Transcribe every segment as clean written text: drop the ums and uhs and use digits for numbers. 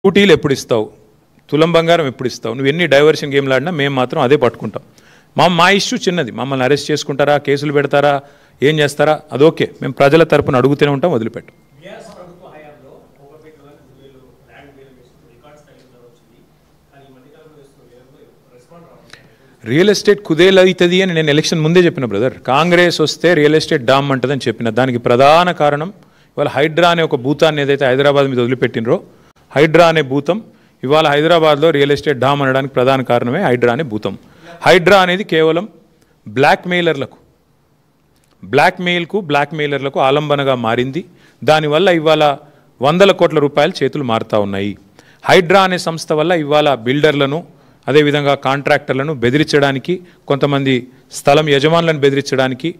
స్కూటీలు ఎప్పుడు ఇస్తావు, తులం బంగారం ఎప్పుడు ఇస్తావు, నువ్వు ఎన్ని డైవర్షన్ గేమ్లు ఆడినా మేము మాత్రం అదే పట్టుకుంటాం. మా ఇష్యూ చిన్నది, మమ్మల్ని అరెస్ట్ చేసుకుంటారా, కేసులు పెడతారా, ఏం చేస్తారా అది ఓకే, మేము ప్రజల తరపున అడుగుతూనే ఉంటాం, వదిలిపెట్టాం. రియల్ ఎస్టేట్ కుదేలు అవుతుంది అని నేను ఎలక్షన్ ముందే చెప్పిన బ్రదర్. కాంగ్రెస్ వస్తే రియల్ ఎస్టేట్ డామ్ అంటుందని చెప్పిన. దానికి ప్రధాన కారణం ఇవాళ హైడ్రా అనే ఒక భూతాన్ని ఏదైతే హైదరాబాద్ మీద వదిలిపెట్టినరో, హైడ్రా అనే భూతం ఇవాళ హైదరాబాద్లో రియల్ ఎస్టేట్ డామ్ అనడానికి ప్రధాన కారణమే హైడ్రా అనే భూతం. హైడ్రా అనేది కేవలం బ్లాక్మెయిలర్లకు ఆలంబనగా మారింది. దానివల్ల ఇవాళ 100 కోట్ల రూపాయలు చేతులు మారుతూ ఉన్నాయి. హైడ్రా అనే సంస్థ వల్ల ఇవాళ బిల్డర్లను, అదేవిధంగా కాంట్రాక్టర్లను బెదిరించడానికి, కొంతమంది స్థలం యజమానులను బెదిరించడానికి.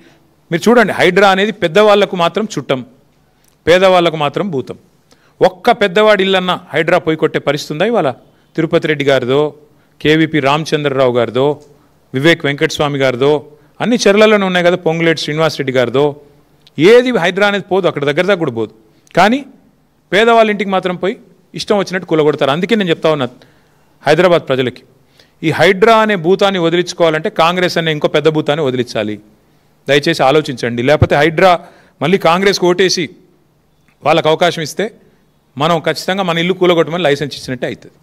మీరు చూడండి, హైడ్రా అనేది పెద్దవాళ్లకు మాత్రం చుట్టం, పేదవాళ్లకు మాత్రం భూతం. ఒక్క పెద్దవాడి ఇల్లన్నా హైడ్రా పోయి కొట్టే పరిస్థితి ఉందా ఇవాళ? తిరుపతి రెడ్డి గారిదో, కేవీపీ రామచంద్రరావు గారిదో, వివేక్ వెంకటస్వామి గారిదో, అన్ని చర్యలలోనే ఉన్నాయి కదా, పొంగులేటి శ్రీనివాసరెడ్డి గారిదో. ఏది హైడ్రా అనేది పోదు, అక్కడ దగ్గర కూడా పోదు. కానీ పేదవాళ్ళ ఇంటికి మాత్రం పోయి ఇష్టం వచ్చినట్టు కూలగొడతారు. అందుకే నేను చెప్తా ఉన్నా హైదరాబాద్ ప్రజలకి, ఈ హైడ్రా అనే భూతాన్ని వదిలించుకోవాలంటే కాంగ్రెస్ అనే ఇంకో పెద్ద భూతాన్ని వదిలించాలి. దయచేసి ఆలోచించండి. లేకపోతే హైడ్రా మళ్ళీ కాంగ్రెస్కి ఓటేసి వాళ్ళకు అవకాశం ఇస్తే మనం ఖచ్చితంగా మన ఇల్లు కూలగొట్టమని లైసెన్స్ ఇచ్చినట్టే అవుతుంది.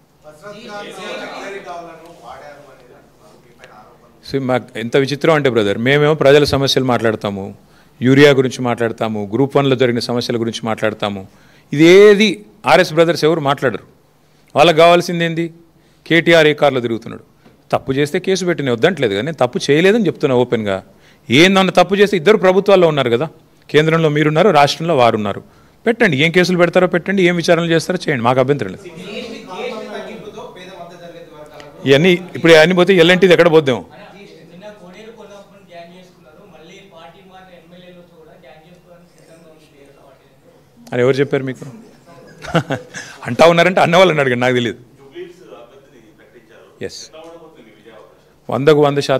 మాకు ఎంత విచిత్రం అంటే బ్రదర్, మేమేమో ప్రజల సమస్యలు మాట్లాడతాము, యూరియా గురించి మాట్లాడతాము, గ్రూప్ 1లో జరిగిన సమస్యల గురించి మాట్లాడతాము. ఇదేది ఆర్ఎస్ బ్రదర్స్ ఎవరు మాట్లాడరు. వాళ్ళకి కావాల్సింది ఏంది? కేటీఆర్ ఏ కార్లో తిరుగుతున్నాడు, తప్పు చేస్తే కేసు పెట్టిన వద్దంటలేదు, కానీ నేను తప్పు చేయలేదని చెప్తున్నా ఓపెన్గా. ఏందన్న తప్పు చేస్తే ఇద్దరు ప్రభుత్వాల్లో ఉన్నారు కదా, కేంద్రంలో మీరున్నారు, రాష్ట్రంలో వారున్నారు. పెట్టండి, ఏం కేసులు పెడతారో పెట్టండి, ఏం విచారణలు చేస్తారో చేయండి, మాకు అభ్యంతరం లేదు. ఇవన్నీ ఇప్పుడు అన్నీ పోతే ఎల్ఎన్టీది ఎక్కడ పోద్దాం అని ఎవరు చెప్పారు మీకు? అంటా ఉన్నారంటే అన్న వాళ్ళని అడగండి, నాకు తెలియదు. ఎస్, 100%